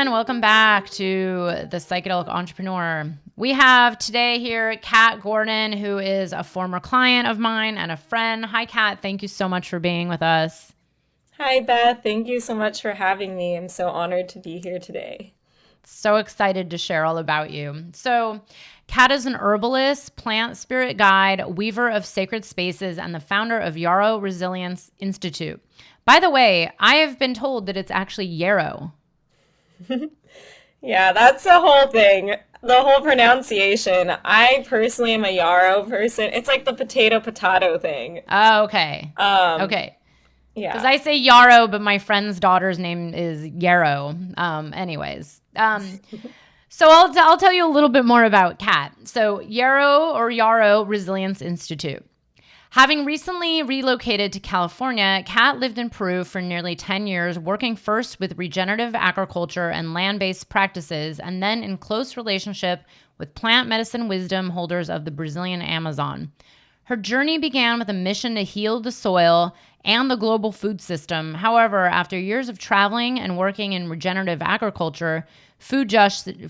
everyone. Welcome back to the Psychedelic Entrepreneur. We have today here Kat Gordon, who is a former client of mine and a friend. Hi, Kat. Thank you so much for being with us. Hi, Beth. Thank you so much for having me. I'm so honored to be here today. So excited to share all about you. So, Kat is an herbalist, plant spirit guide, weaver of sacred spaces, and the founder of Yarrow Resilience Institute. By the way, I have been told that it's actually yarrow. Yeah, that's the whole thing. The whole pronunciation. I personally am a yarrow person. It's like the potato thing. Oh, okay. Um, Okay. Because yeah. I say yarrow, but my friend's daughter's name is yarrow. Anyways. So I'll tell you a little bit more about Kat. So Yarrow Resilience Institute. Having recently relocated to California, Kat lived in Peru for nearly 10 years, working first with regenerative agriculture and land-based practices, and then in close relationship with plant medicine wisdom holders of the Brazilian Amazon. Her journey began with a mission to heal the soil and the global food system. However, after years of traveling and working in regenerative agriculture, food justice, and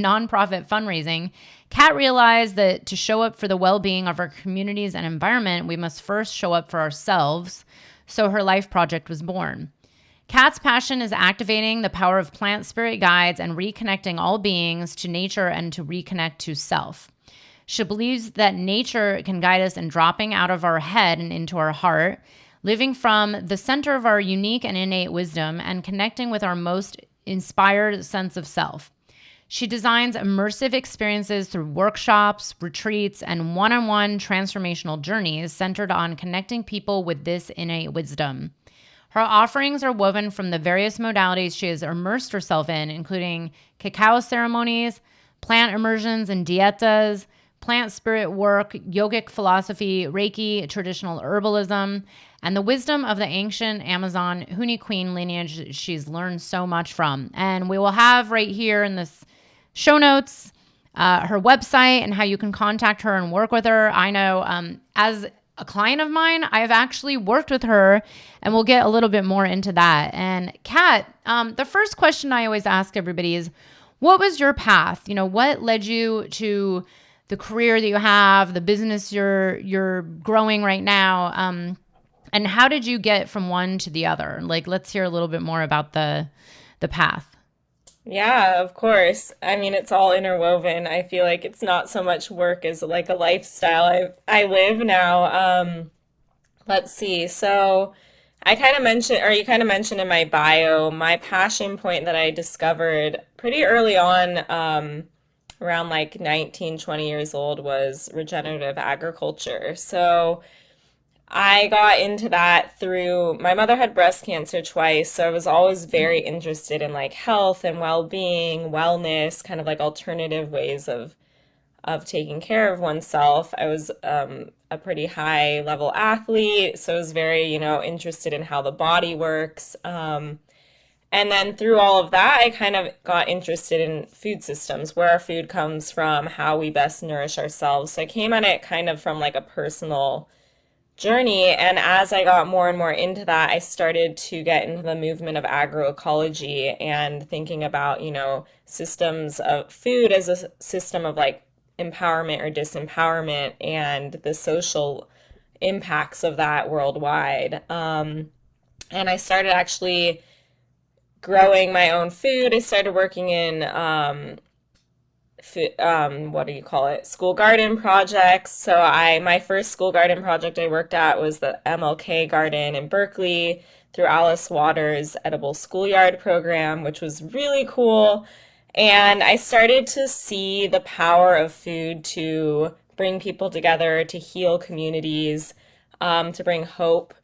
nonprofit fundraising, Kat realized that to show up for the well-being of our communities and environment, we must first show up for ourselves. So her life project was born. Kat's passion is activating the power of plant spirit guides and reconnecting all beings to nature and to reconnect to self. She believes that nature can guide us in dropping out of our head and into our heart, living from the center of our unique and innate wisdom, and connecting with our most inspired sense of self. She designs immersive experiences through workshops, retreats, and one-on-one transformational journeys centered on connecting people with this innate wisdom. Her offerings are woven from the various modalities she has immersed herself in, including cacao ceremonies, plant immersions and dietas, plant spirit work, yogic philosophy, Reiki, traditional herbalism, and the wisdom of the ancient Amazon Huni Queen lineage she's learned so much from. And we will have right here in this show notes her website and how you can contact her and work with her. I know as a client of mine, I have actually worked with her, and we'll get a little bit more into that. And Kat, the first question I always ask everybody is, what was your path? What led you to the career that you have, the business you're growing right now, and how did you get from one to the other? Like, let's hear a little bit more about the path. Yeah, of course. I mean, it's all interwoven. I feel like it's not so much work as like a lifestyle I live now. Let's see. So I kind of mentioned, or you kind of mentioned in my bio, my passion point that I discovered pretty early on, around like 19, 20 years old, was regenerative agriculture. So I got into that through my mother had breast cancer twice, so I was always very interested in like health and well-being, wellness, kind of like alternative ways of taking care of oneself. I was a pretty high level athlete, so I was very, interested in how the body works. And then through all of that, I kind of got interested in food systems, where our food comes from, how we best nourish ourselves. So I came at it kind of from like a personal journey. And as I got more and more into that, I started to get into the movement of agroecology and thinking about, systems of food as a system of like empowerment or disempowerment and the social impacts of that worldwide. And I started actually growing my own food. I started working in what do you call it? School garden projects. So my first school garden project I worked at was the MLK garden in Berkeley through Alice Waters' Edible Schoolyard program, which was really cool. And I started to see the power of food to bring people together, to heal communities, to bring hope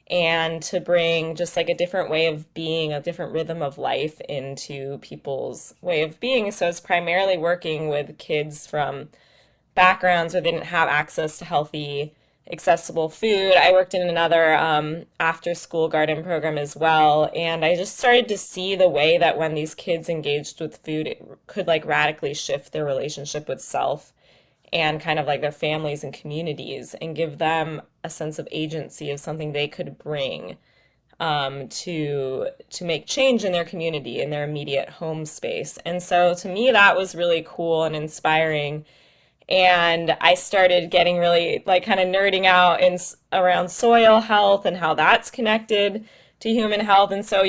and to bring just like a different way of being, a different rhythm of life into people's way of being. So it's primarily working with kids from backgrounds where they didn't have access to healthy, accessible food. I worked in another after school garden program as well. And I just started to see the way that when these kids engaged with food, it could like radically shift their relationship with self and kind of like their families and communities and give them a sense of agency of something they could bring. to make change in their community, in their immediate home space. And so to me, that was really cool and inspiring. And I started getting really like kind of nerding out in around soil health and how that's connected to human health. And so,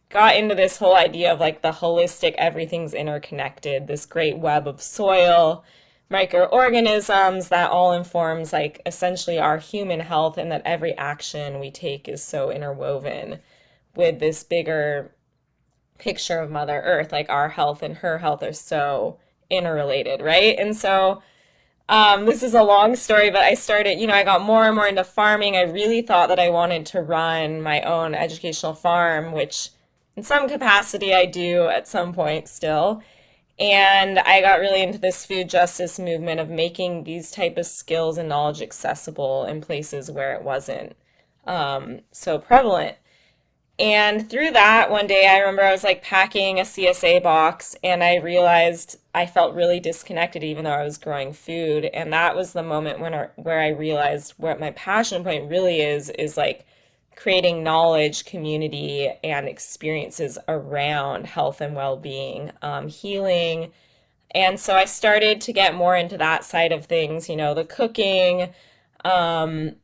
got into this whole idea of like the holistic, everything's interconnected, this great web of soil, microorganisms that all informs like essentially our human health, and that every action we take is so interwoven with this bigger picture of Mother Earth. Like our health and her health are so interrelated, right? And so this is a long story, but I started, I got more and more into farming. I really thought that I wanted to run my own educational farm, which in some capacity I do at some point still. And I got really into this food justice movement of making these type of skills and knowledge accessible in places where it wasn't so prevalent. And through that, one day I remember I was like packing a CSA box and I realized I felt really disconnected even though I was growing food. And that was the moment where I realized what my passion point really is like creating knowledge, community, and experiences around health and well-being, healing. And so I started to get more into that side of things, the cooking, um,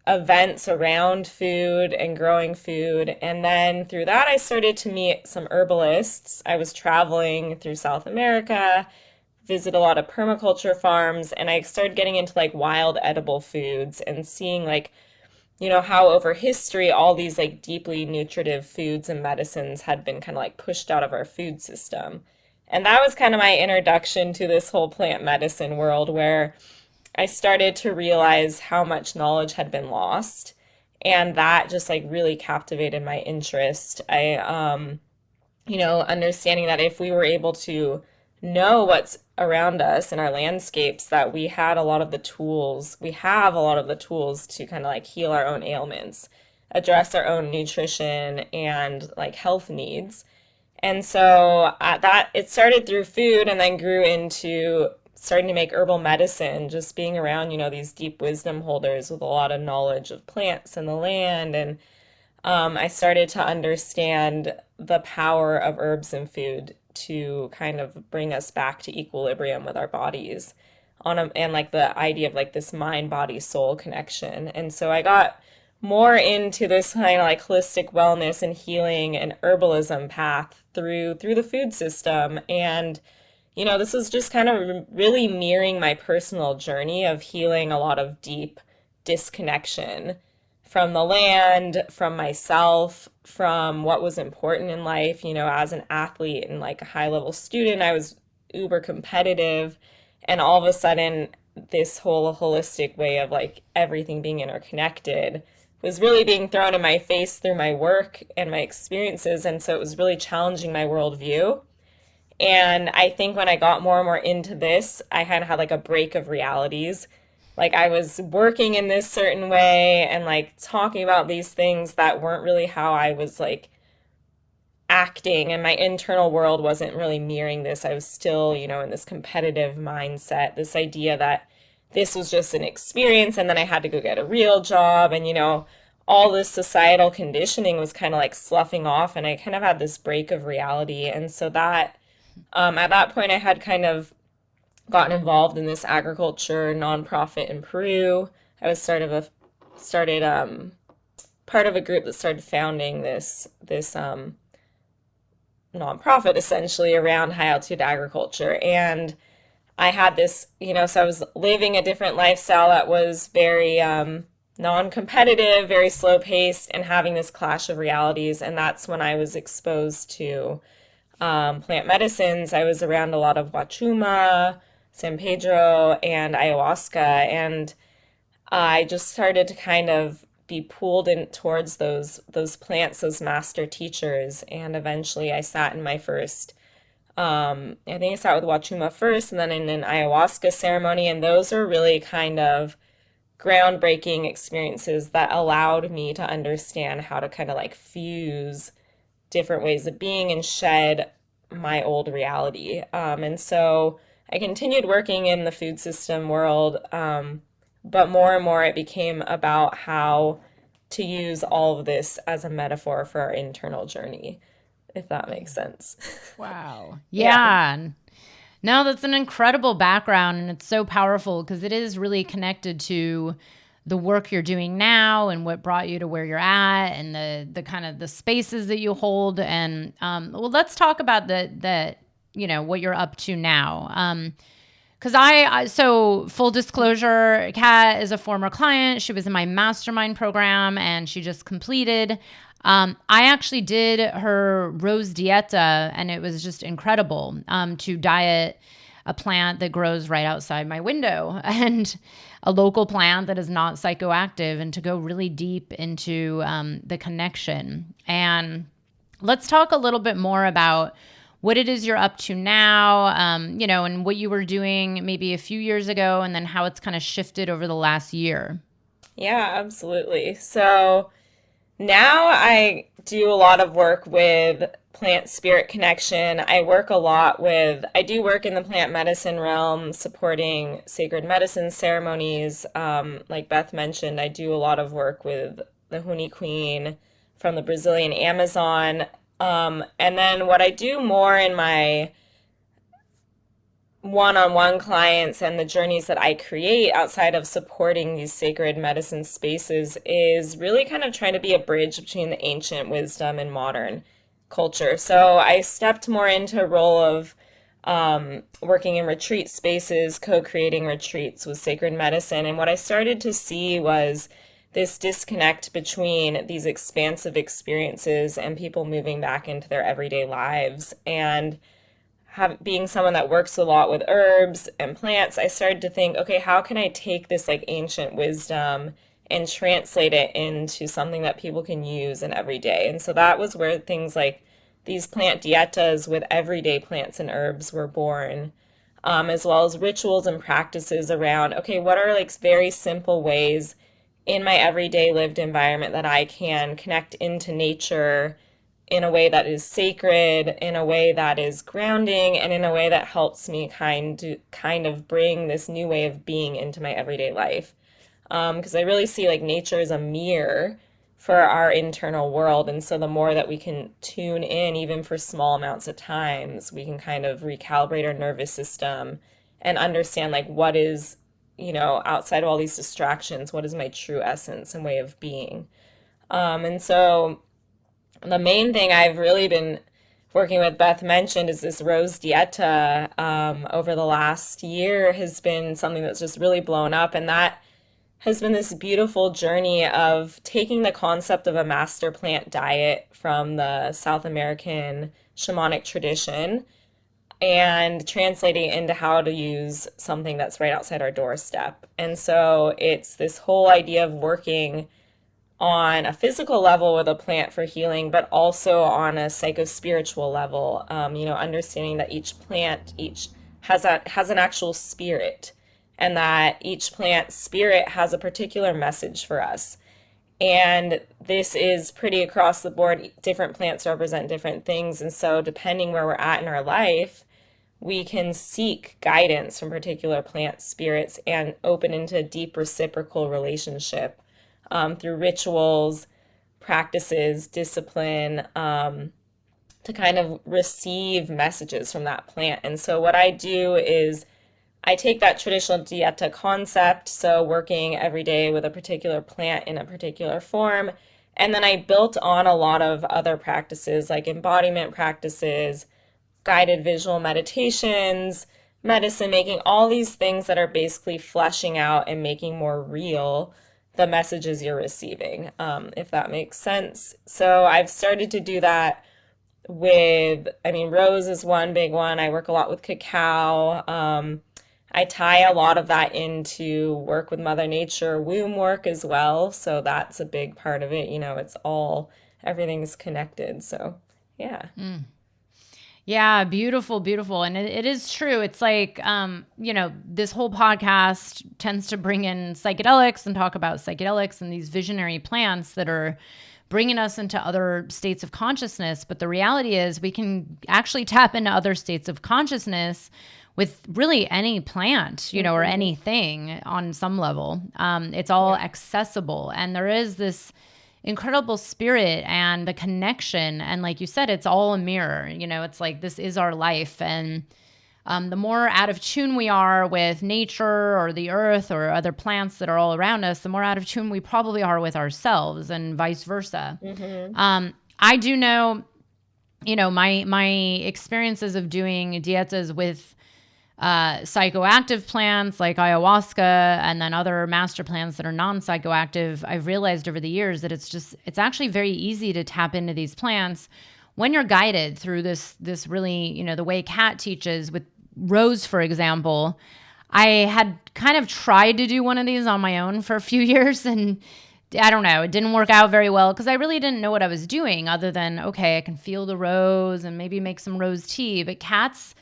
events around food and growing food. And then through that, I started to meet some herbalists. I was traveling through South America, visit a lot of permaculture farms, and I started getting into like wild edible foods and seeing like, how over history all these like deeply nutritive foods and medicines had been kind of like pushed out of our food system. And that was kind of my introduction to this whole plant medicine world where I started to realize how much knowledge had been lost, and that just like really captivated my interest. Understanding that if we were able to know what's around us in our landscapes, that we have a lot of the tools to kind of like heal our own ailments, address our own nutrition and like health needs. And so that it started through food and then grew into starting to make herbal medicine, just being around, these deep wisdom holders with a lot of knowledge of plants and the land. And I started to understand the power of herbs and food to kind of bring us back to equilibrium with our bodies and like the idea of like this mind body soul connection. And so I got more into this kind of like holistic wellness and healing and herbalism path through the food system. And this was just kind of really mirroring my personal journey of healing a lot of deep disconnection from the land, from myself, from what was important in life. As an athlete and like a high level student, I was uber competitive. And all of a sudden, this whole holistic way of like everything being interconnected was really being thrown in my face through my work and my experiences. And so it was really challenging my worldview. And I think when I got more and more into this, I kind of had like a break of realities. Like I was working in this certain way and like talking about these things that weren't really how I was like acting, and my internal world wasn't really mirroring this. I was still, in this competitive mindset, this idea that this was just an experience and then I had to go get a real job. And, all this societal conditioning was kind of like sloughing off, and I kind of had this break of reality. And so that at that point, I had kind of gotten involved in this agriculture nonprofit in Peru. I was started part of a group that started founding this nonprofit essentially around high altitude agriculture. And I had this, so I was living a different lifestyle that was very non-competitive, very slow paced, and having this clash of realities. And that's when I was exposed to plant medicines. I was around a lot of Wachuma, San Pedro, and ayahuasca, and I just started to kind of be pulled in towards those plants, those master teachers, and eventually I sat in my first. I think I sat with Wachuma first, and then in an ayahuasca ceremony, and those are really kind of groundbreaking experiences that allowed me to understand how to kind of like fuse different ways of being and shed my old reality. And so I continued working in the food system world, but more and more it became about how to use all of this as a metaphor for our internal journey, if that makes sense. Wow. Yeah. Yeah. No, that's an incredible background, and it's so powerful because it is really connected to the work you're doing now and what brought you to where you're at, and the kind of the spaces that you hold. And well, let's talk about the what you're up to now. Because so full disclosure, Kat is a former client. She was in my mastermind program and she just completed. I actually did her rose dieta and it was just incredible to diet a plant that grows right outside my window and a local plant that is not psychoactive, and to go really deep into the connection. And let's talk a little bit more about what it is you're up to now, and what you were doing maybe a few years ago, and then how it's kind of shifted over the last year. Yeah, absolutely. So now I do a lot of work with plant spirit connection. I do work in the plant medicine realm, supporting sacred medicine ceremonies. Like Beth mentioned, I do a lot of work with the Huni Queen from the Brazilian Amazon. And then what I do more in my one-on-one clients and the journeys that I create outside of supporting these sacred medicine spaces is really kind of trying to be a bridge between the ancient wisdom and modern culture. So I stepped more into a role of working in retreat spaces, co-creating retreats with sacred medicine. And what I started to see was this disconnect between these expansive experiences and people moving back into their everyday lives. And being someone that works a lot with herbs and plants, I started to think, okay, how can I take this like ancient wisdom and translate it into something that people can use in every day? And so that was where things like these plant dietas with everyday plants and herbs were born, as well as rituals and practices around, okay, what are like very simple ways in my everyday lived environment that I can connect into nature in a way that is sacred, in a way that is grounding, and in a way that helps me kind of bring this new way of being into my everyday life. Because I really see like nature is a mirror for our internal world. And so the more that we can tune in, even for small amounts of times, we can kind of recalibrate our nervous system and understand like what is, outside of all these distractions, what is my true essence and way of being. And so the main thing I've really been working with, Beth mentioned, is this rose dieta over the last year has been something that's just really blown up. And that has been this beautiful journey of taking the concept of a master plant diet from the South American shamanic tradition and translating it into how to use something that's right outside our doorstep. And so it's this whole idea of working on a physical level with a plant for healing, but also on a psycho-spiritual level. Understanding that each plant each has an actual spirit, and that each plant spirit has a particular message for us. And this is pretty across the board. Different plants represent different things, and so depending where we're at in our life, we can seek guidance from particular plant spirits and open into a deep reciprocal relationship through rituals, practices, discipline, to kind of receive messages from that plant. And so what I do is I take that traditional dieta concept, so working every day with a particular plant in a particular form, and then I built on a lot of other practices like embodiment practices, guided visual meditations, medicine making, all these things that are basically fleshing out and making more real the messages you're receiving, if that makes sense. So I've started to do that rose is one big one. I work a lot with cacao. I tie a lot of that into work with Mother Nature, womb work as well. So that's a big part of it. Everything's connected. So yeah. Yeah, beautiful, beautiful. And it is true. It's like, this whole podcast tends to bring in psychedelics and talk about psychedelics and these visionary plants that are bringing us into other states of consciousness. But the reality is we can actually tap into other states of consciousness with really any plant, or anything on some level. It's all accessible. And there is this incredible spirit and the connection. And like you said, it's all a mirror. It's like this is our life. And the more out of tune we are with nature or the earth or other plants that are all around us, the more out of tune we probably are with ourselves, and vice versa. I do know, my experiences of doing dietas with psychoactive plants like ayahuasca and then other master plants that are non-psychoactive, I've realized over the years that it's actually very easy to tap into these plants when you're guided through this really, the way Kat teaches with Rose, for example. I had kind of tried to do one of these on my own for a few years, and I don't know, it didn't work out very well because I really didn't know what I was doing other than, okay, I can feel the rose and maybe make some rose tea. But Kat's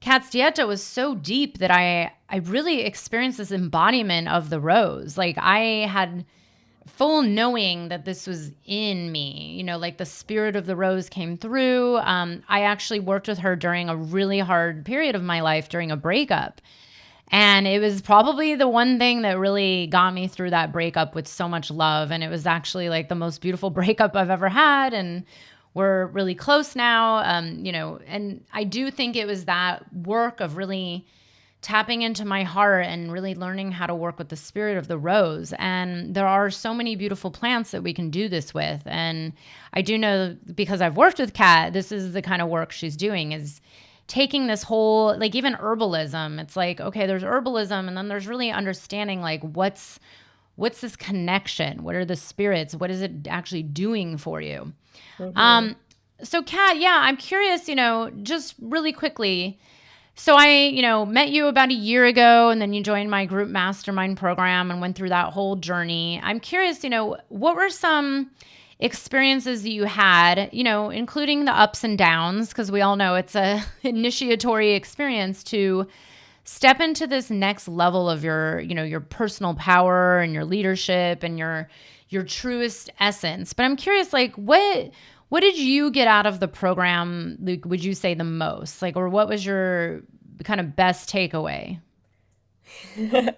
dieta was so deep that I really experienced this embodiment of the rose. Like I had full knowing that this was in me, like the spirit of the rose came through. I actually worked with her during a really hard period of my life during a breakup. And it was probably the one thing that really got me through that breakup with so much love. And it was actually like the most beautiful breakup I've ever had. And we're really close now, and I do think it was that work of really tapping into my heart and really learning how to work with the spirit of the rose. And there are so many beautiful plants that we can do this with. And I do know, because I've worked with Kat, this is the kind of work she's doing, is taking this whole, like even herbalism. It's like, okay, there's herbalism, and then there's really understanding like what's this connection? What are the spirits? What is it actually doing for you? So Kat, yeah, I'm curious, just really quickly. So I, met you about a year ago, and then you joined my group mastermind program and went through that whole journey. I'm curious, what were some experiences that you had, including the ups and downs, because we all know it's a initiatory experience to step into this next level of your personal power and your leadership and your truest essence. But I'm curious, like, what did you get out of the program? Like, would you say the most, like, or what was your kind of best takeaway? Wow.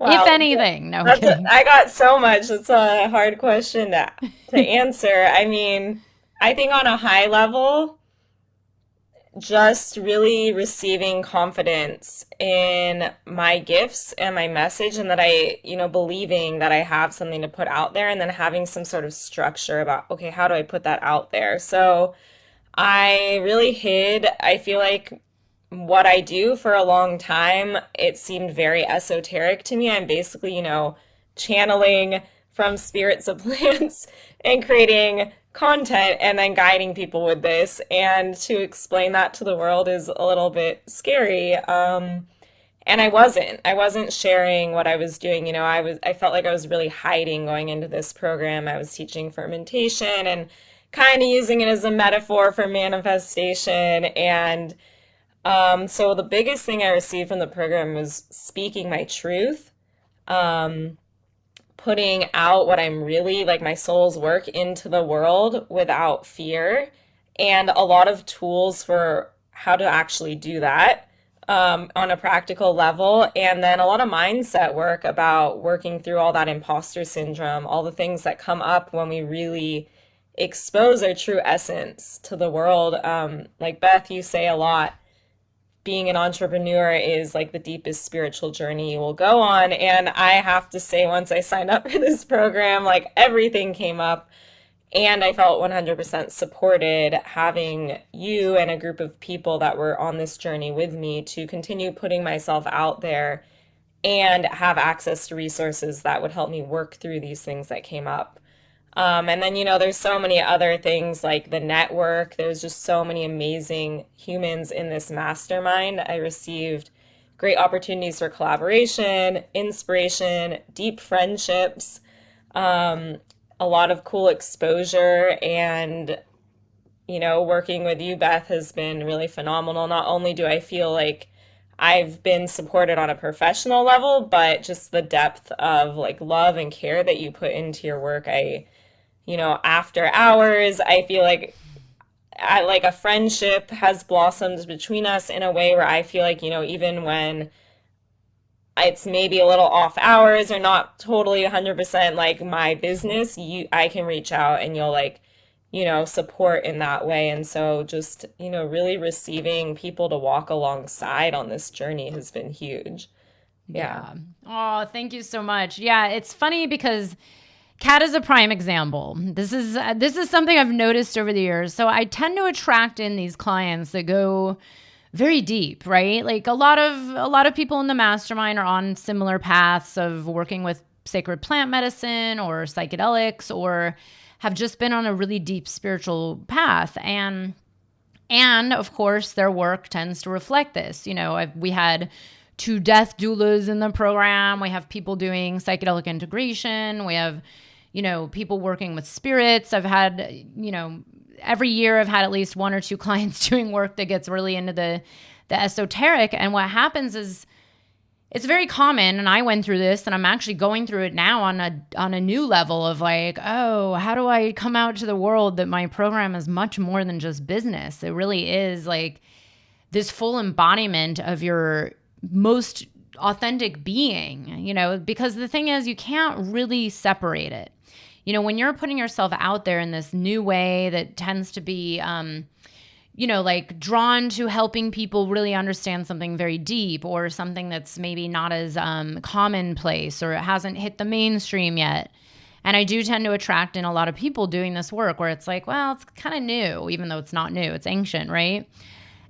If anything? No, I'm kidding. I got so much. It's a hard question to answer. I mean, I think on a high level, just really receiving confidence in my gifts and my message, and that believing that I have something to put out there, and then having some sort of structure about, okay, how do I put that out there? So I really hid, I feel like, what I do for a long time. It seemed very esoteric to me. I'm basically, channeling from spirits of plants and creating content and then guiding people with this. And to explain that to the world is a little bit scary. And I wasn't sharing what I was doing. I felt like I was really hiding going into this program. I was teaching fermentation and kind of using it as a metaphor for manifestation. And so the biggest thing I received from the program was speaking my truth, putting out what I'm really, like, my soul's work into the world without fear, and a lot of tools for how to actually do that on a practical level. And then a lot of mindset work about working through all that imposter syndrome, all the things that come up when we really expose our true essence to the world. Like Beth, you say a lot, being an entrepreneur is like the deepest spiritual journey you will go on. And I have to say, once I signed up for this program, like, everything came up, and I felt 100% supported having you and a group of people that were on this journey with me to continue putting myself out there and have access to resources that would help me work through these things that came up. And then, there's so many other things like the network. There's just so many amazing humans in this mastermind. I received great opportunities for collaboration, inspiration, deep friendships, a lot of cool exposure. And, working with you, Beth, has been really phenomenal. Not only do I feel like I've been supported on a professional level, but just the depth of, like, love and care that you put into your work. After hours, I feel like a friendship has blossomed between us in a way where I feel like, even when it's maybe a little off hours or not totally 100% like my business, I can reach out and you'll like, support in that way. And so just, really receiving people to walk alongside on this journey has been huge. Yeah. Yeah. Oh, thank you so much. Yeah, it's funny because Kat is a prime example. This is something I've noticed over the years. So I tend to attract in these clients that go very deep, right? Like a lot of people in the mastermind are on similar paths of working with sacred plant medicine or psychedelics, or have just been on a really deep spiritual path. And of course, their work tends to reflect this. We had two death doulas in the program. We have people doing psychedelic integration. We have, people working with spirits. I've had, every year I've had at least one or two clients doing work that gets really into the esoteric. And what happens is it's very common, and I went through this, and I'm actually going through it now on a new level of like, oh, how do I come out to the world that my program is much more than just business? It really is like this full embodiment of your most authentic being, because the thing is, you can't really separate it. When you're putting yourself out there in this new way that tends to be, like drawn to helping people really understand something very deep, or something that's maybe not as commonplace, or it hasn't hit the mainstream yet. And I do tend to attract in a lot of people doing this work where it's like, well, it's kind of new, even though it's not new, it's ancient, right?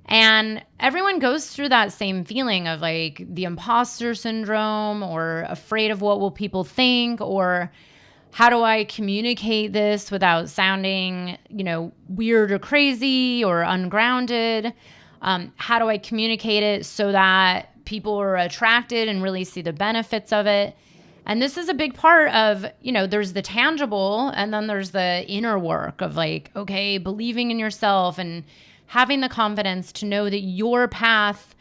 And everyone goes through that same feeling of like the imposter syndrome, or afraid of what will people think, or how do I communicate this without sounding, weird or crazy or ungrounded? How do I communicate it so that people are attracted and really see the benefits of it? And this is a big part of, there's the tangible, and then there's the inner work of like, okay, believing in yourself and having the confidence to know that your path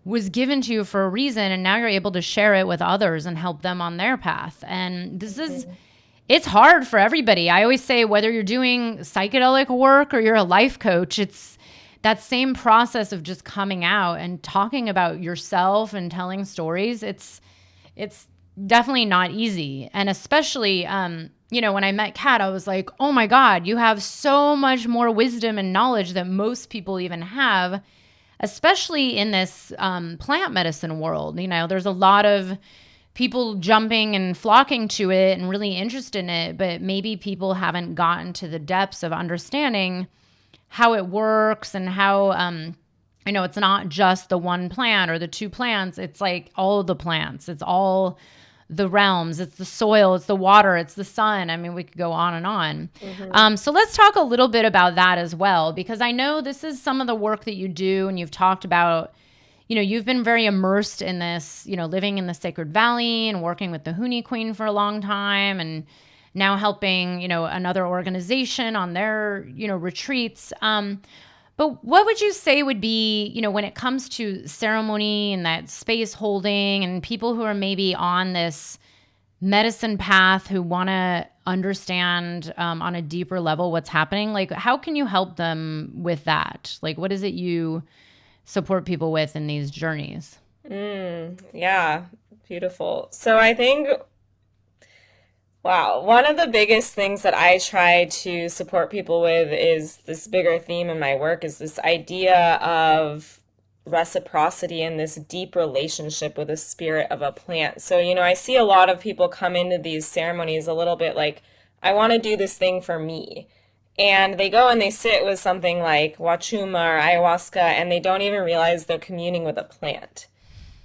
was given to you for a reason, and now you're able to share it with others and help them on their path. And it's hard for everybody. I always say, whether you're doing psychedelic work or you're a life coach, it's that same process of just coming out and talking about yourself and telling stories. It's definitely not easy. And especially, when I met Kat, I was like, oh my God, you have so much more wisdom and knowledge that most people even have, especially in this plant medicine world. There's a lot of people jumping and flocking to it and really interested in it, but maybe people haven't gotten to the depths of understanding how it works, and how, it's not just the one plant or the two plants. It's like all of the plants. It's all the realms. It's the soil. It's the water. It's the sun. I mean, we could go on and on. Mm-hmm. So let's talk a little bit about that as well, because I know this is some of the work that you do, and you've talked about, you've been very immersed in this, living in the Sacred Valley and working with the Huni Queen for a long time, and now helping, another organization on their, retreats. But what would you say would be, when it comes to ceremony and that space holding, and people who are maybe on this medicine path who want to understand on a deeper level what's happening? Like, how can you help them with that? Like, what is it you support people with in these journeys? Yeah, beautiful. So I think, wow, one of the biggest things that I try to support people with is this bigger theme in my work, is this idea of reciprocity and this deep relationship with the spirit of a plant. So, I see a lot of people come into these ceremonies a little bit like, I want to do this thing for me. And they go and they sit with something like wachuma or ayahuasca, and they don't even realize they're communing with a plant.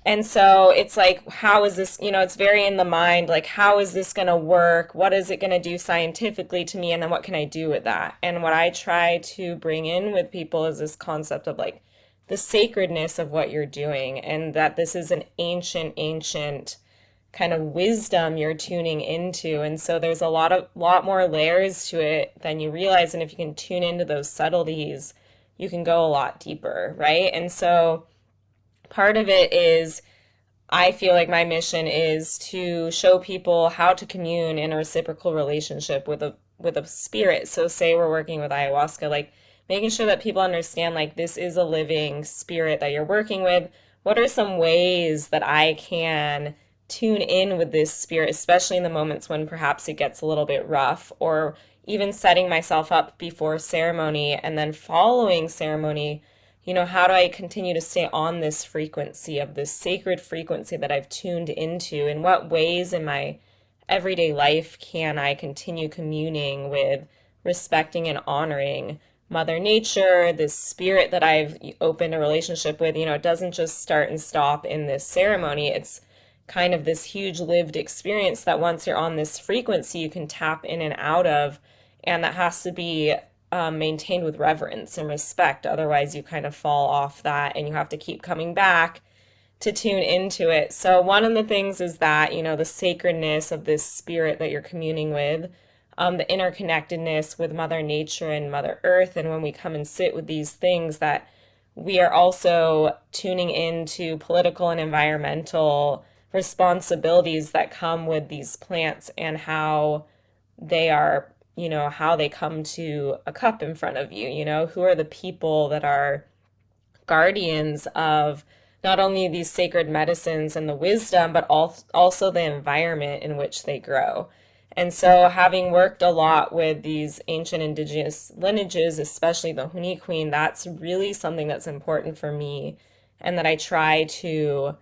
And so it's like, how is this, it's very in the mind, like, how is this going to work? What is it going to do scientifically to me? And then what can I do with that? And what I try to bring in with people is this concept of like the sacredness of what you're doing, and that this is an ancient kind of wisdom you're tuning into. And so there's a lot more layers to it than you realize. And if you can tune into those subtleties, you can go a lot deeper, right? And so part of it is, I feel like my mission is to show people how to commune in a reciprocal relationship with a spirit. So say we're working with ayahuasca, like making sure that people understand like this is a living spirit that you're working with. what are some ways that I can tune in with this spirit, especially in the moments when perhaps it gets a little bit rough, or even setting myself up before ceremony and then following ceremony. How do I continue to stay on this frequency of this sacred frequency that I've tuned into? In what ways in my everyday life can I continue communing with, respecting and honoring Mother Nature, this spirit that I've opened a relationship with? It doesn't just start and stop in this ceremony. It's kind of this huge lived experience that once you're on this frequency, you can tap in and out of. And that has to be maintained with reverence and respect. Otherwise, you kind of fall off that and you have to keep coming back to tune into it. So one of the things is that, the sacredness of this spirit that you're communing with, the interconnectedness with Mother Nature and Mother Earth. And when we come and sit with these things, that we are also tuning into political and environmental responsibilities that come with these plants, and how they are, how they come to a cup in front of you. Who are the people that are guardians of not only these sacred medicines and the wisdom, but also the environment in which they grow. And so, having worked a lot with these ancient indigenous lineages, especially the Huni Queen, that's really something that's important for me, and that I try to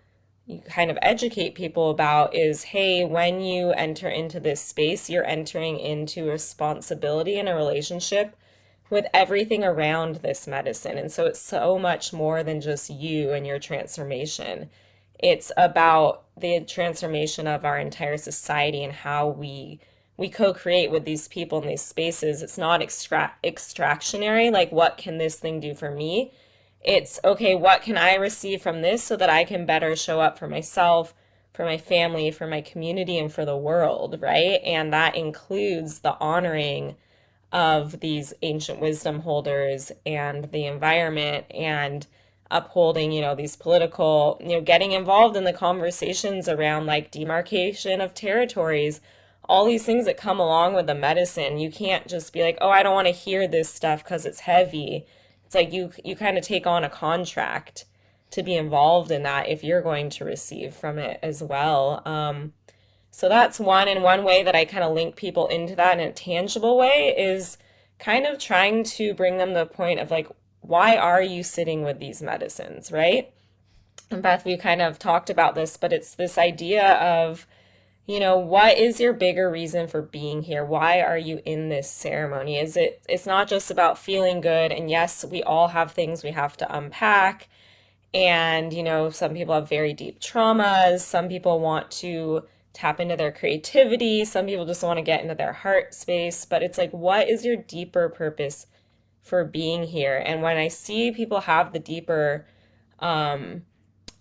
kind of educate people about is, hey, when you enter into this space, you're entering into responsibility in a relationship with everything around this medicine. And so it's so much more than just you and your transformation. It's about the transformation of our entire society and how we co-create with these people in these spaces. It's not extractionary, like what can this thing do for me? It's okay, what can I receive from this so that I can better show up for myself, for my family, for my community, and for the world, right? And that includes the honoring of these ancient wisdom holders and the environment, and upholding, these political, getting involved in the conversations around like demarcation of territories, all these things that come along with the medicine. You can't just be like, oh, I don't want to hear this stuff because it's heavy. It's like you kind of take on a contract to be involved in that if you're going to receive from it as well. So that's one. And one way that I kind of link people into that in a tangible way is kind of trying to bring them to the point of like, why are you sitting with these medicines, right? And Beth, we kind of talked about this, but it's this idea of, what is your bigger reason for being here? Why are you in this ceremony? It's not just about feeling good. And yes, we all have things we have to unpack. And, some people have very deep traumas. Some people want to tap into their creativity. Some people just want to get into their heart space. But it's like, what is your deeper purpose for being here? And when I see people have the deeper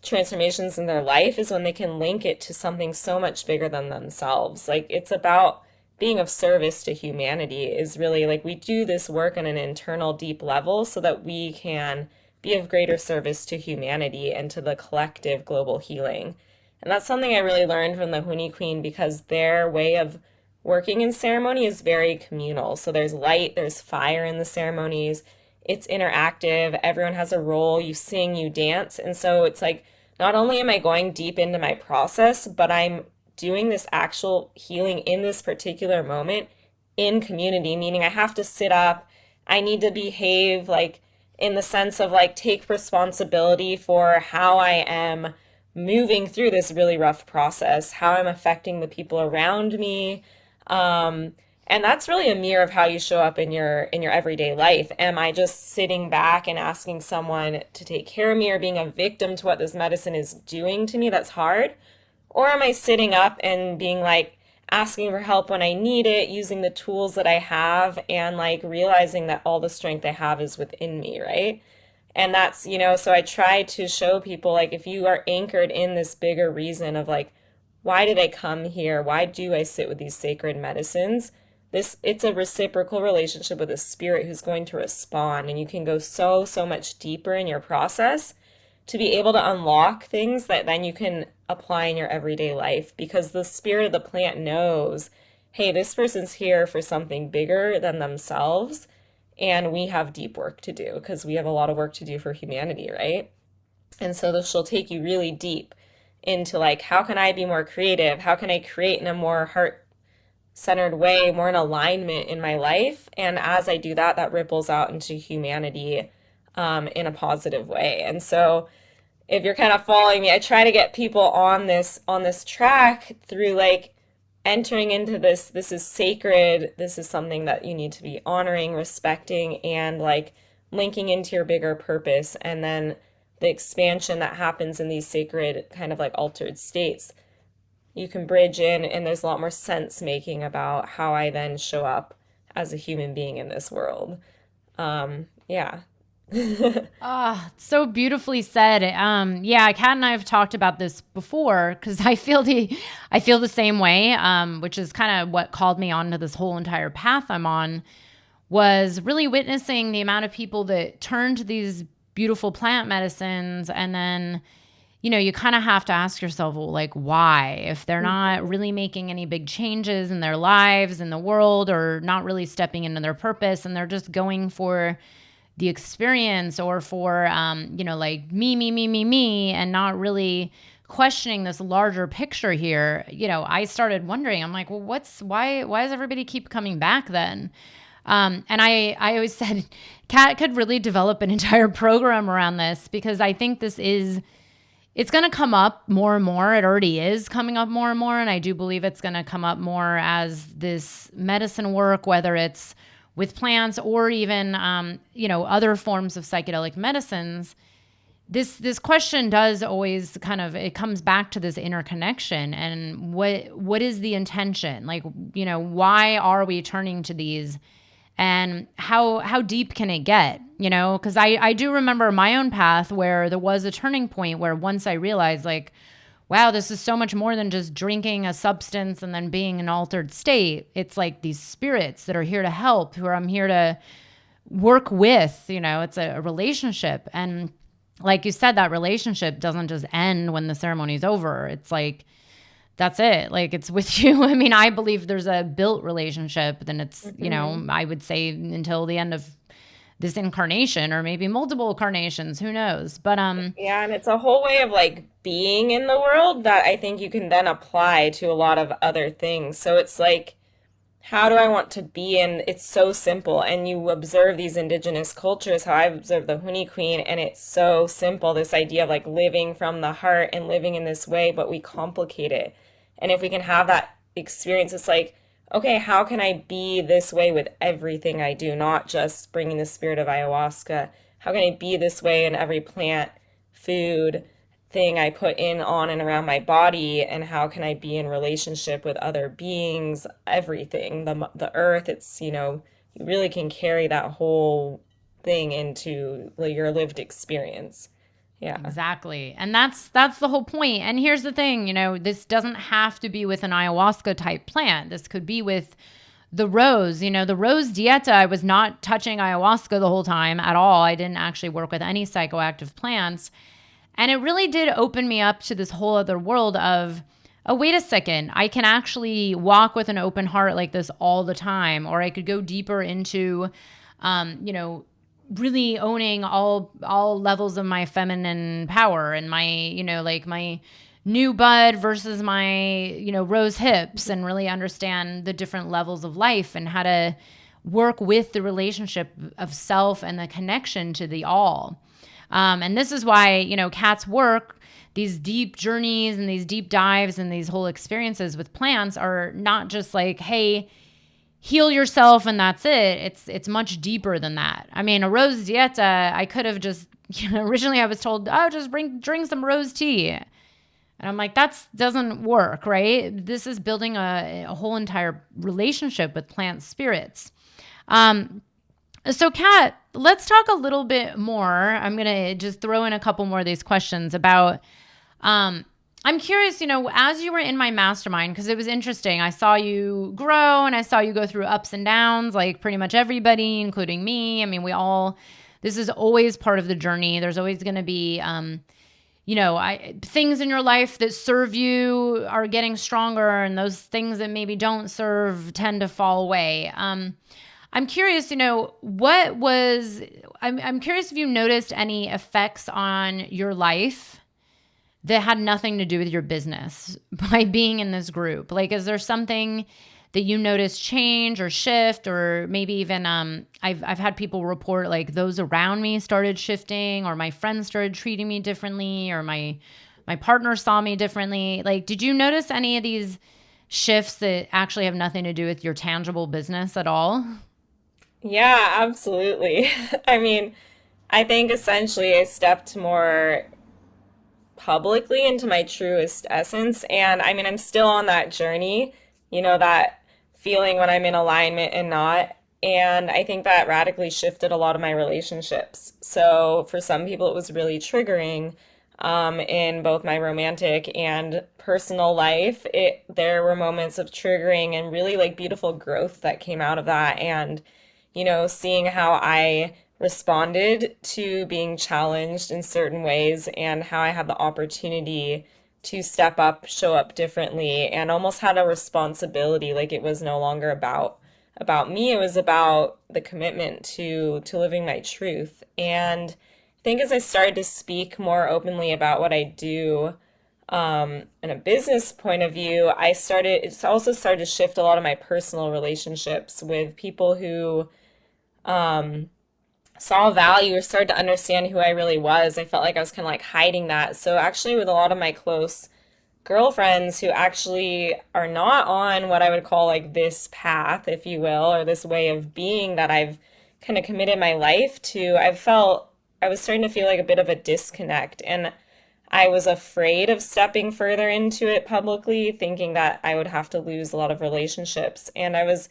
transformations in their life, is when they can link it to something so much bigger than themselves. Like, it's about being of service to humanity. Is really like, we do this work on an internal deep level so that we can be of greater service to humanity and to the collective global healing. And that's something I really learned from the Huni Queen, because their way of working in ceremony is very communal. So there's light, there's fire in the ceremonies. It's interactive. Everyone has a role. You sing, you dance. And so it's like, not only am I going deep into my process, but I'm doing this actual healing in this particular moment in community, meaning I have to sit up. I need to behave like, in the sense of like, take responsibility for how I am moving through this really rough process, how I'm affecting the people around me. And that's really a mirror of how you show up in your everyday life. Am I just sitting back and asking someone to take care of me, or being a victim to what this medicine is doing to me that's hard? Or am I sitting up and being like, asking for help when I need it, using the tools that I have, and like realizing that all the strength I have is within me, right? And that's, so I try to show people, like, if you are anchored in this bigger reason of like, why did I come here? Why do I sit with these sacred medicines? It's a reciprocal relationship with a spirit who's going to respond, and you can go so much deeper in your process to be able to unlock things that then you can apply in your everyday life, because the spirit of the plant knows, hey, this person's here for something bigger than themselves, and we have deep work to do because we have a lot of work to do for humanity, right? And so she'll take you really deep into like, how can I be more creative? How can I create in a more heart-centered way, more in alignment in my life? And as I do that, that ripples out into humanity in a positive way. And so if you're kind of following me, I try to get people on this track through like entering into this is sacred, this is something that you need to be honoring, respecting, and like linking into your bigger purpose, and then the expansion that happens in these sacred kind of like altered states. You can bridge in, and there's a lot more sense making about how I then show up as a human being in this world. Yeah. Ah, so beautifully said. Yeah, Kat and I have talked about this before because I feel the same way. Which is kind of what called me onto this whole entire path I'm on, was really witnessing the amount of people that turn to these beautiful plant medicines, and then you kind of have to ask yourself, well, like, why? If they're not really making any big changes in their lives, in the world, or not really stepping into their purpose, and they're just going for the experience, or for like me, and not really questioning this larger picture here. I started wondering, I'm like, well, why does everybody keep coming back then? And I always said Kat could really develop an entire program around this, because I think it's going to come up more and more. It already is coming up more and more. And I do believe it's going to come up more as this medicine work, whether it's with plants or even, other forms of psychedelic medicines. This question does always it comes back to this interconnection, and what is the intention? Like, why are we turning to these, and how deep can it get? Because I do remember my own path where there was a turning point where once I realized, like, wow, this is so much more than just drinking a substance and then being in an altered state. It's like these spirits that are here to help, who I'm here to work with. It's a relationship. And like you said, that relationship doesn't just end when the ceremony's over. It's like, that's it. Like, it's with you. I mean, I believe there's a built relationship, then it's, I would say until the end of this incarnation, or maybe multiple incarnations, who knows? But Yeah, and it's a whole way of like being in the world that I think you can then apply to a lot of other things. So it's like, how do I want to be? And it's so simple. And you observe these indigenous cultures, how I've observed the Huni Queen, and it's so simple. This idea of like living from the heart and living in this way, but we complicate it. And if we can have that experience, it's like, okay, how can I be this way with everything I do, not just bringing the spirit of ayahuasca? How can I be this way in every plant, food, thing I put in, on, and around my body? And how can I be in relationship with other beings, everything, the earth? It's, you really can carry that whole thing into your lived experience. Yeah. exactly. And that's the whole point. And here's the thing, this doesn't have to be with an ayahuasca type plant. This could be with the rose. The rose dieta, I was not touching ayahuasca the whole time at all. I didn't actually work with any psychoactive plants. And it really did open me up to this whole other world of, oh, wait a second, I can actually walk with an open heart like this all the time. Or I could go deeper into, really owning all levels of my feminine power, and my, like my new bud versus my, rose hips, and really understand the different levels of life and how to work with the relationship of self and the connection to the all. And this is why, Kat's work, these deep journeys and these deep dives and these whole experiences with plants are not just like, hey, heal yourself and that's it. It's much deeper than that. I mean, a rose dieta, I could have just, originally I was told, oh, just drink some rose tea. And I'm like, that doesn't work, right? This is building a whole entire relationship with plant spirits. So Kat, let's talk a little bit more. I'm going to just throw in a couple more of these questions about, I'm curious, as you were in my mastermind, because it was interesting. I saw you grow and I saw you go through ups and downs, like pretty much everybody, including me. I mean, this is always part of the journey. There's always going to be, things in your life that serve you are getting stronger, and those things that maybe don't serve tend to fall away. I'm curious, I'm curious if you noticed any effects on your life that had nothing to do with your business by being in this group. Like, is there something that you noticed change or shift, or maybe even I've had people report like those around me started shifting, or my friends started treating me differently, or my partner saw me differently. Like, did you notice any of these shifts that actually have nothing to do with your tangible business at all? Yeah, absolutely. I mean, I think essentially I stepped more publicly into my truest essence. And I mean, I'm still on that journey, that feeling when I'm in alignment and not. And I think that radically shifted a lot of my relationships. So for some people, it was really triggering in both my romantic and personal life. There were moments of triggering and really like beautiful growth that came out of that. And seeing how I responded to being challenged in certain ways and how I had the opportunity to step up, show up differently, and almost had a responsibility. Like it was no longer about me, it was about the commitment to living my truth. And I think as I started to speak more openly about what I do, in a business point of view, it's also started to shift a lot of my personal relationships with people who saw value or started to understand who I really was. I felt like I was kind of like hiding that. So actually with a lot of my close girlfriends who actually are not on what I would call like this path, if you will, or this way of being that I've kind of committed my life to, I was starting to feel like a bit of a disconnect. And I was afraid of stepping further into it publicly, thinking that I would have to lose a lot of relationships. And I was,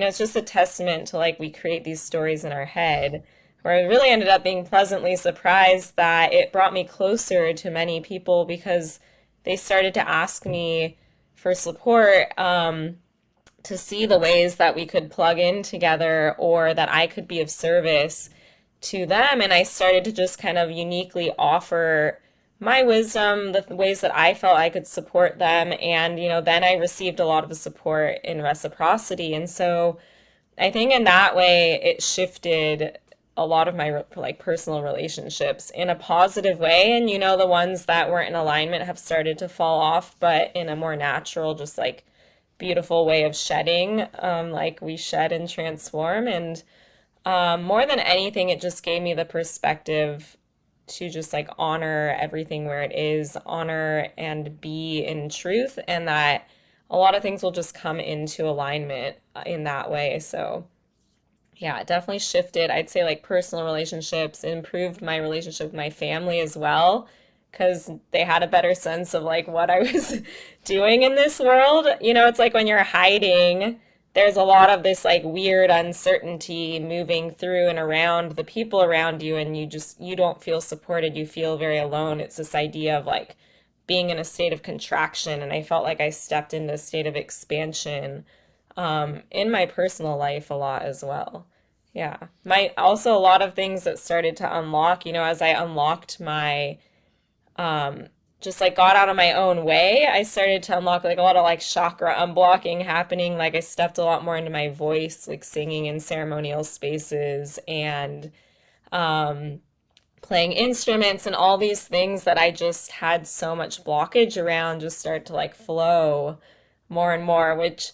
it's just a testament to like we create these stories in our head, where I really ended up being pleasantly surprised that it brought me closer to many people because they started to ask me for support, to see the ways that we could plug in together or that I could be of service to them. And I started to just kind of uniquely offer my wisdom, the ways that I felt I could support them. And, then I received a lot of support in reciprocity. And so I think in that way, it shifted a lot of my like personal relationships in a positive way. And, the ones that weren't in alignment have started to fall off, but in a more natural, just like beautiful way of shedding, like we shed and transform. And more than anything, it just gave me the perspective to just like honor everything where it is, honor and be in truth, and that a lot of things will just come into alignment in that way. So, yeah, it definitely shifted. I'd say like personal relationships, improved my relationship with my family as well, because they had a better sense of like what I was doing in this world. It's like when you're hiding, there's a lot of this like weird uncertainty moving through and around the people around you, and you don't feel supported, you feel very alone. It's this idea of like being in a state of contraction, and I felt like I stepped into a state of expansion in my personal life a lot as well. Yeah. My also a lot of things that started to unlock, as I unlocked my just like got out of my own way, I started to unlock like a lot of like chakra unblocking happening. Like I stepped a lot more into my voice, like singing in ceremonial spaces and um, playing instruments, and all these things that I just had so much blockage around just start to like flow more and more, which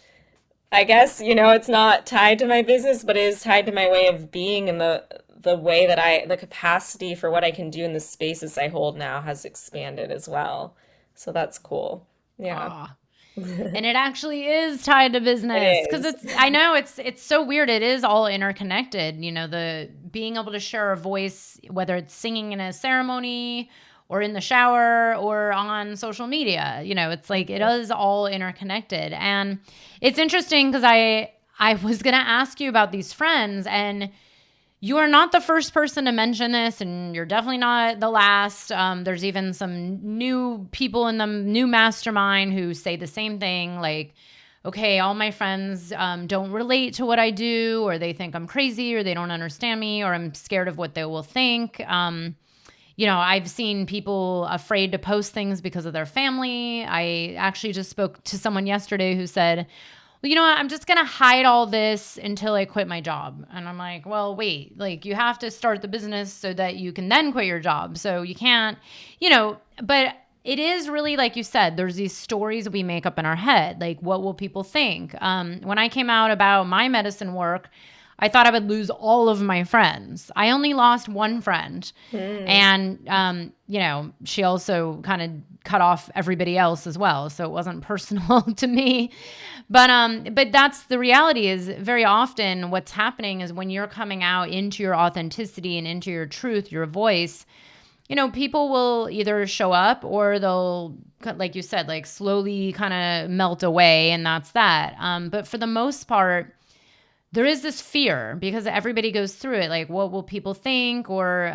I guess, it's not tied to my business, but it is tied to my way of being, and the way that the capacity for what I can do in the spaces I hold now has expanded as well. So that's cool. Yeah. Ah. And it actually is tied to It business because is. I know it's so weird. It is all interconnected. The being able to share a voice, whether it's singing in a ceremony or in the shower or on social media, it's like it is all interconnected. And it's interesting because I was gonna ask you about these friends, and you are not the first person to mention this, and you're definitely not the last. There's even some new people in the new mastermind who say the same thing, like, okay, all my friends don't relate to what I do, or they think I'm crazy, or they don't understand me, or I'm scared of what they will think. I've seen people afraid to post things because of their family. I actually just spoke to someone yesterday who said, well, you know what? I'm just going to hide all this until I quit my job. And I'm like, well, wait, like you have to start the business so that you can then quit your job. So you can't, but it is really, like you said, there's these stories we make up in our head. Like, what will people think? When I came out about my medicine work, I thought I would lose all of my friends. I only lost one friend. And, she also kind of cut off everybody else as well. So it wasn't personal to me. But that's the reality is very often what's happening is when you're coming out into your authenticity and into your truth, your voice, people will either show up or they'll, like you said, like slowly kind of melt away. And that's that. But for the most part, there is this fear because everybody goes through it. Like, what will people think? Or,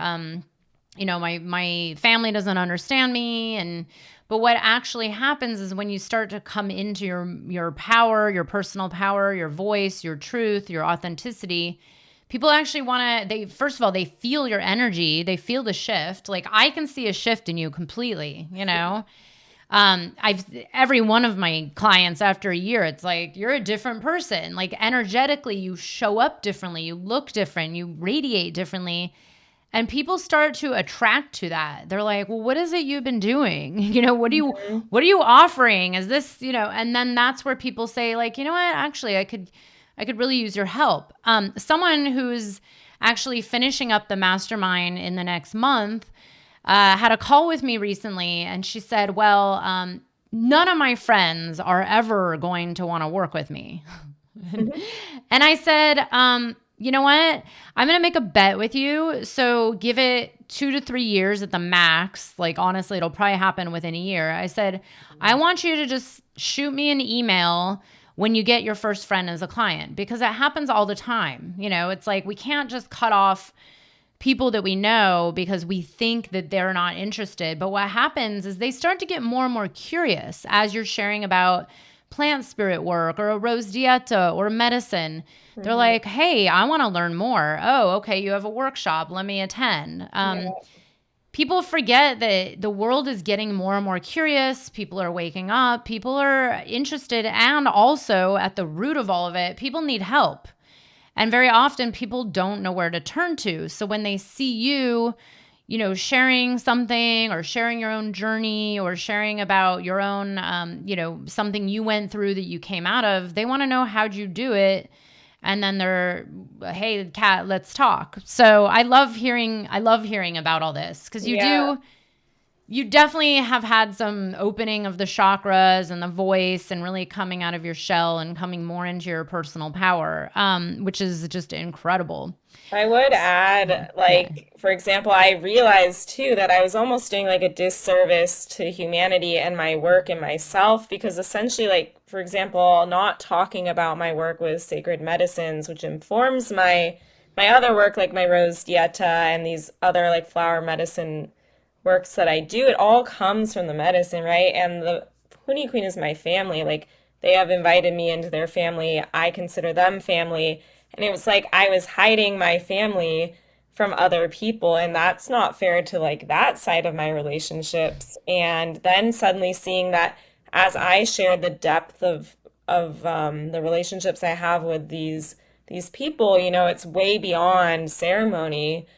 my family doesn't understand me. But what actually happens is when you start to come into your power, your personal power, your voice, your truth, your authenticity, people actually first of all, they feel your energy. They feel the shift. Like I can see a shift in you completely, every one of my clients after a year, it's like, you're a different person. Like energetically, you show up differently, you look different, you radiate differently. And people start to attract to that. They're like, well, what is it you've been doing? What are you offering? Is this, and then that's where people say like, you know what, actually I could really use your help. Someone who's actually finishing up the mastermind in the next month, had a call with me recently and she said, well, none of my friends are ever going to want to work with me. And I said, you know what? I'm going to make a bet with you. So give it 2 to 3 years at the max. Like, honestly, it'll probably happen within a year. I said, I want you to just shoot me an email when you get your first friend as a client, because it happens all the time. It's like, we can't just cut off people that we know because we think that they're not interested. But what happens is they start to get more and more curious as you're sharing about plant spirit work or a rose dieta or medicine. They're like, hey, I want to learn more. Oh, okay, you have a workshop. Let me attend. People forget that the world is getting more and more curious. People are waking up. People are interested. And also at the root of all of it, people need help. And very often people don't know where to turn to. So when they see you, sharing something or sharing your own journey or sharing about your own, something you went through that you came out of, they want to know how'd you do it. And then they're, hey, Kat, let's talk. So I love hearing about all this because you definitely have had some opening of the chakras and the voice and really coming out of your shell and coming more into your personal power, which is just incredible. I would add, for example, I realized too that I was almost doing like a disservice to humanity and my work and myself because essentially, for example, not talking about my work with sacred medicines, which informs my other work, like my rose dieta and these other like flower medicine works that I do, it all comes from the medicine, right? And the Huni Queen is my family. Like they have invited me into their family. I consider them family. And it was like I was hiding my family from other people. And that's not fair to like that side of my relationships. And then suddenly seeing that as I share the depth of the relationships I have with these people, it's way beyond ceremony.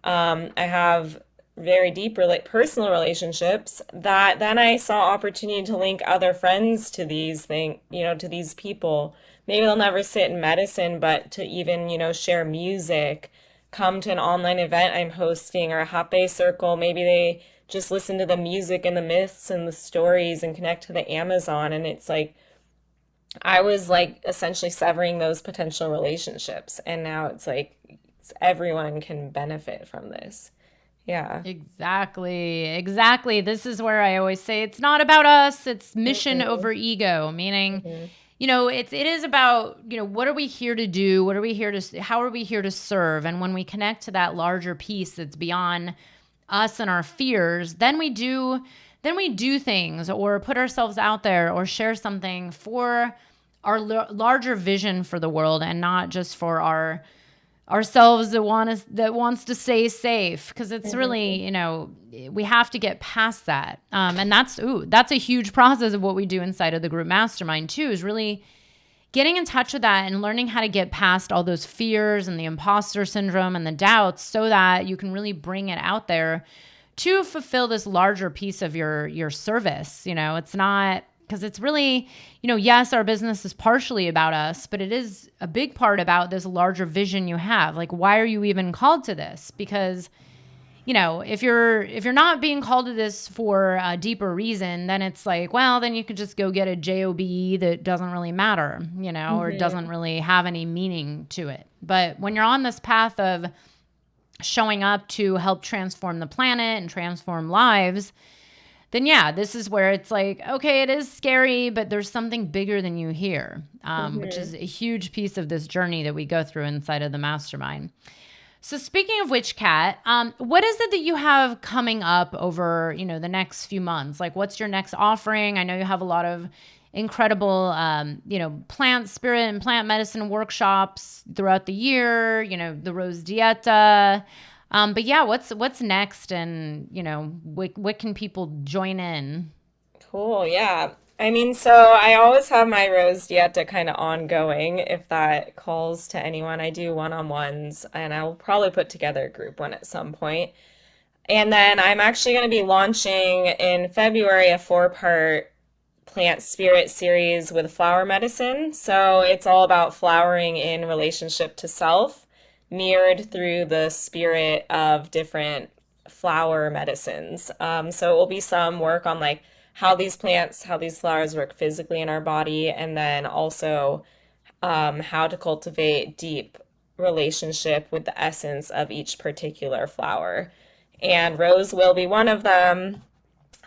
I have very deep personal relationships that then I saw opportunity to link other friends to these to these people. Maybe they'll never sit in medicine, but to even, share music, come to an online event I'm hosting or a hape circle. Maybe they just listen to the music and the myths and the stories and connect to the Amazon. And it's like, I was like essentially severing those potential relationships. And now it's like everyone can benefit from this. Yeah. Exactly. This is where I always say it's not about us. It's mission over ego, meaning, it is about, what are we here to do? How are we here to serve? And when we connect to that larger piece that's beyond us and our fears, then we do things or put ourselves out there or share something for our larger vision for the world and not just for ourselves that wants to stay safe, because it's really, we have to get past that. And that's a huge process of what we do inside of the group mastermind too, is really getting in touch with that and learning how to get past all those fears and the imposter syndrome and the doubts so that you can really bring it out there to fulfill this larger piece of your service. It's not, because it's really, yes, our business is partially about us, but it is a big part about this larger vision you have. Like, why are you even called to this? Because, if you're not being called to this for a deeper reason, then it's like, well, then you could just go get a job that doesn't really matter, or doesn't really have any meaning to it. But when you're on this path of showing up to help transform the planet and transform lives, then yeah, this is where it's like, okay, it is scary, but there's something bigger than you here, which is a huge piece of this journey that we go through inside of the mastermind. So speaking of which, Kat, what is it that you have coming up over, the next few months? Like, what's your next offering? I know you have a lot of incredible, plant spirit and plant medicine workshops throughout the year, the Rose Dieta. But yeah, what's next, and what can people join in? Cool. Yeah. I mean, so I always have my Rose Dieta kind of ongoing. If that calls to anyone, I do one-on-ones, and I'll probably put together a group one at some point. And then I'm actually going to be launching in February a 4-part plant spirit series with flower medicine. So it's all about flowering in relationship to self, mirrored through the spirit of different flower medicines. So it will be some work on like how these plants, how these flowers work physically in our body, and then also how to cultivate deep relationship with the essence of each particular flower. And rose will be one of them.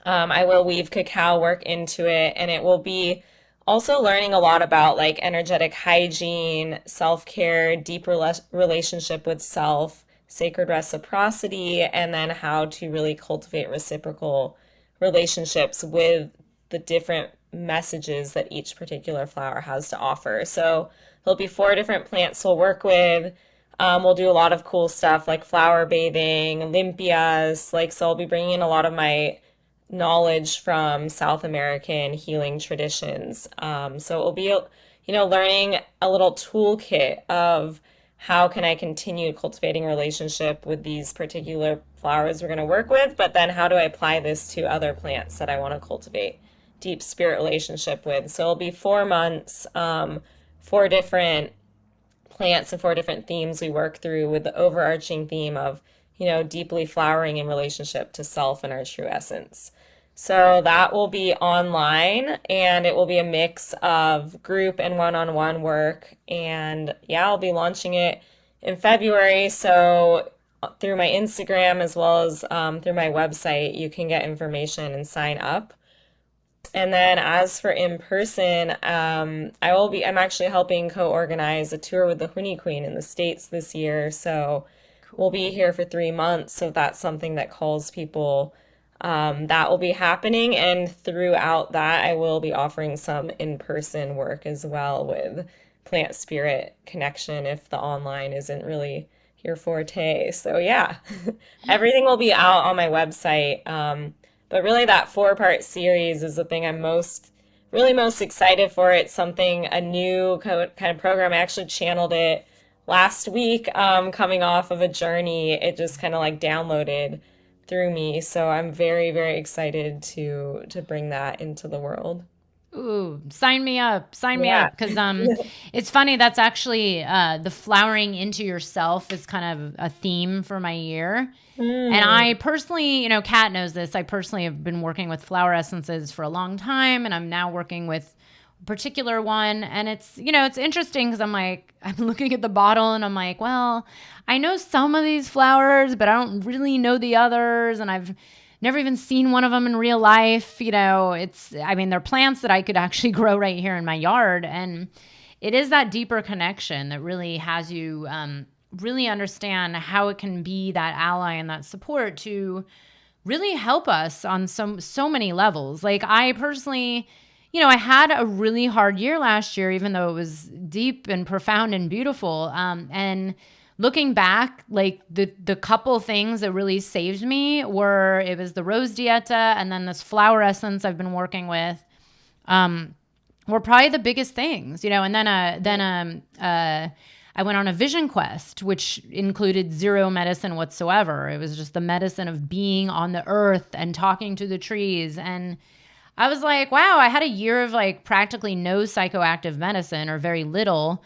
I will weave cacao work into it, and it will be also learning a lot about like energetic hygiene, self-care, deep relationship with self, sacred reciprocity, and then how to really cultivate reciprocal relationships with the different messages that each particular flower has to offer. So there'll be 4 different plants we'll work with. We'll do a lot of cool stuff like flower bathing, limpias, so I'll be bringing in a lot of my knowledge from South American healing traditions. So it will be, learning a little toolkit of how can I continue cultivating a relationship with these particular flowers we're going to work with, but then how do I apply this to other plants that I want to cultivate deep spirit relationship with. So it'll be 4 months, 4 different plants and 4 different themes we work through, with the overarching theme of, deeply flowering in relationship to self and our true essence. So that will be online, and it will be a mix of group and one-on-one work. And yeah, I'll be launching it in February. So through my Instagram as well as through my website, you can get information and sign up. And then as for in person, I'm actually helping co-organize a tour with the Honey Queen in the States this year. So we'll be here for 3 months. So if that's something that calls people, that will be happening. And throughout that, I will be offering some in-person work as well with plant spirit connection if the online isn't really your forte. So yeah, everything will be out on my website. But really that 4-part series is the thing I'm really most excited for. It's something, a new kind of program. I actually channeled it last week, coming off of a journey. It just kind of like downloaded through me. So I'm very, very excited to bring that into the world. Ooh, sign me up. Sign me Yeah. up. Because it's funny. That's actually the flowering into yourself is kind of a theme for my year. And I personally, Kat knows this. I personally have been working with flower essences for a long time, and I'm now working with a particular one. And it's, it's interesting because I'm looking at the bottle and I'm like, well, I know some of these flowers, but I don't really know the others. And I've never even seen one of them in real life. They're plants that I could actually grow right here in my yard. And it is that deeper connection that really has you really understand how it can be that ally and that support to really help us on so many levels. Like I personally, I had a really hard year last year, even though it was deep and profound and beautiful. And looking back, like the couple things that really saved me it was the Rose Dieta and then this flower essence I've been working with, were probably the biggest things, you know. And then I went on a vision quest, which included zero medicine whatsoever. It was just the medicine of being on the earth and talking to the trees. And I was like, wow, I had a year of like practically no psychoactive medicine or very little.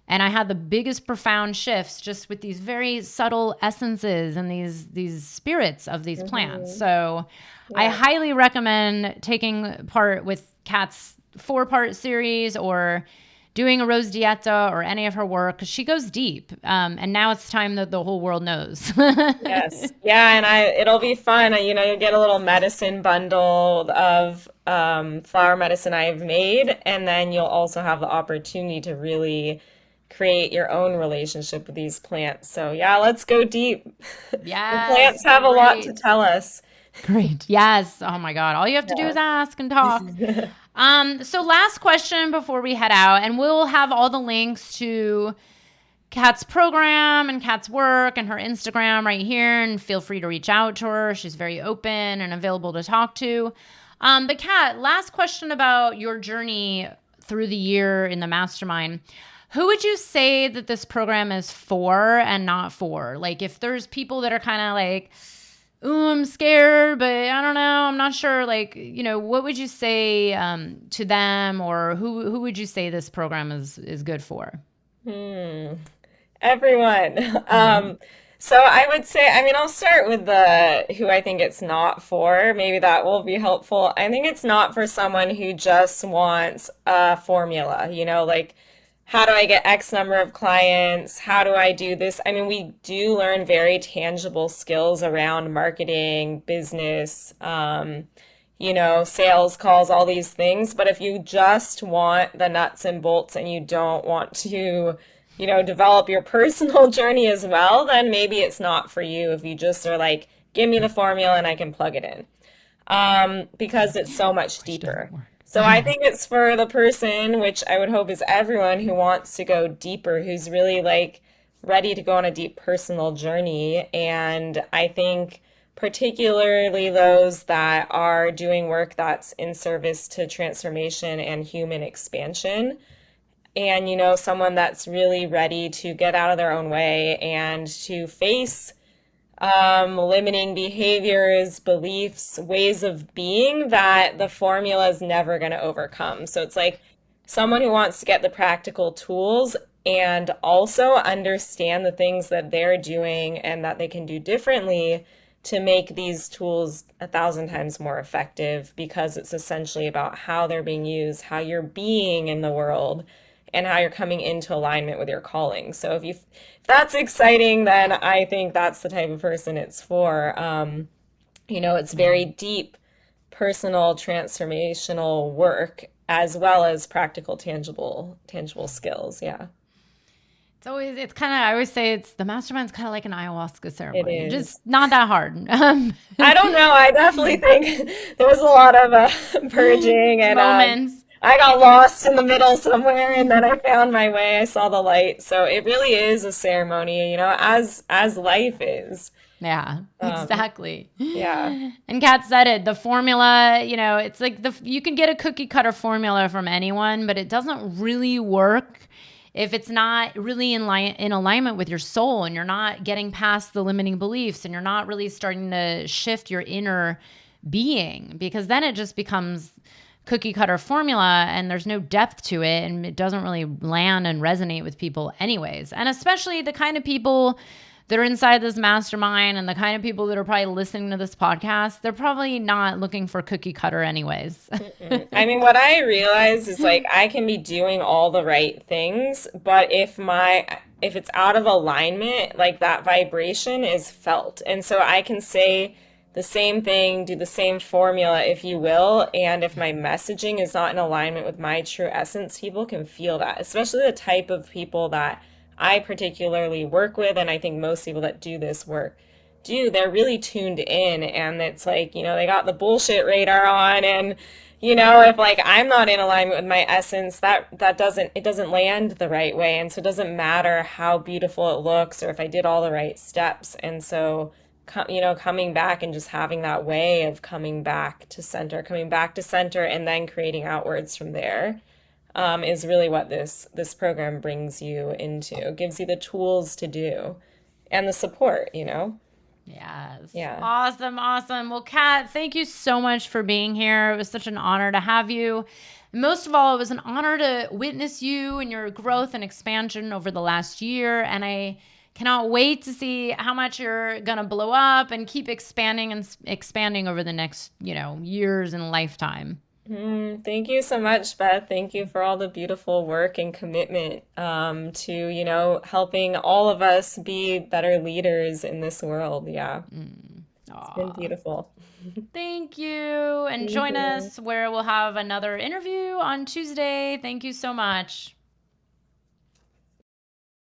And I had the biggest profound shifts just with these very subtle essences and these spirits of these plants. Hmm. So I Yeah. highly recommend taking part with Kat's 4-part series or doing a Rose Dieta or any of her work because she goes deep. And now it's time that the whole world knows. Yes. Yeah, and it'll be fun. You'll get a little medicine bundle of flower medicine I've made, and then you'll also have the opportunity to really create your own relationship with these plants. So yeah, let's go deep. The plants Yes, have a lot to great. tell us. Great. Yes. Oh my God. All you have to do is ask and talk. Yeah. So last question before we head out, and we'll have all the links to Kat's program and Kat's work and her Instagram right here, and feel free to reach out to her. She's very open and available to talk to. But Kat, last question about your journey through the year in the mastermind. Who would you say that this program is for and not for? Like if there's people that are kind of like, ooh, I'm scared, but I don't know, I'm not sure. Like, you know, what would you say to them, or who would you say this program is good for? Hmm. Everyone. Mhm. So I would say, I'll start with the who I think it's not for. Maybe that will be helpful. I think it's not for someone who just wants a formula, like how do I get X number of clients? How do I do this? We do learn very tangible skills around marketing, business, sales calls, all these things. But if you just want the nuts and bolts and you don't want to, develop your personal journey as well, then maybe it's not for you if you just are like, give me the formula and I can plug it in. Because it's so much Which doesn't deeper. work. So I think it's for the person, which I would hope is everyone who wants to go deeper, who's really like ready to go on a deep personal journey. And I think particularly those that are doing work that's in service to transformation and human expansion. And, someone that's really ready to get out of their own way and to face limiting behaviors, beliefs, ways of being that the formula is never going to overcome. So it's like someone who wants to get the practical tools and also understand the things that they're doing and that they can do differently to make these tools 1,000 times more effective because it's essentially about how they're being used, how you're being in the world, and how you're coming into alignment with your calling. So if that's exciting, then I think that's the type of person it's for. It's very Yeah. deep, personal, transformational work as well as practical, tangible skills. Yeah, It's kind of, I always say it's the mastermind's kind of like an ayahuasca it ceremony, just is. not that hard. I don't know. I definitely think there was a lot of purging, and Moments. I got lost in the middle somewhere, and then I found my way. I saw the light. So it really is a ceremony, as life is. Yeah, Um, exactly. yeah. And Kat said it, the formula, it's like you can get a cookie cutter formula from anyone, but it doesn't really work if it's not really in alignment with your soul, and you're not getting past the limiting beliefs, and you're not really starting to shift your inner being, because then it just becomes cookie cutter formula and there's no depth to it, and it doesn't really land and resonate with people anyways. And especially the kind of people that are inside this mastermind and the kind of people that are probably listening to this podcast, they're probably not looking for cookie cutter anyways. Mm-mm. What I realize is like I can be doing all the right things, but if it's out of alignment, like that vibration is felt. And so I can say the same thing, do the same formula, if you will, and if my messaging is not in alignment with my true essence, people can feel that, especially the type of people that I particularly work with, and I think most people that do this work do, they're really tuned in, and it's like, they got the bullshit radar on, and if like I'm not in alignment with my essence, that doesn't land the right way. And so it doesn't matter how beautiful it looks or if I did all the right steps. And so coming back and just having that way of coming back to center, and then creating outwards from there. is really what this program brings you into. It gives you the tools to do and the support, you know? Yes. Yeah. Awesome. Awesome. Well, Kat, thank you so much for being here. It was such an honor to have you. And most of all, it was an honor to witness you and your growth and expansion over the last year. And I cannot wait to see how much you're going to blow up and keep expanding and expanding over the next, years and lifetime. Thank you so much, Beth. Thank you for all the beautiful work and commitment to, helping all of us be better leaders in this world. Yeah, it's been Aw. beautiful. Thank you. And Thank join you. us where we'll have another interview on Tuesday. Thank you so much.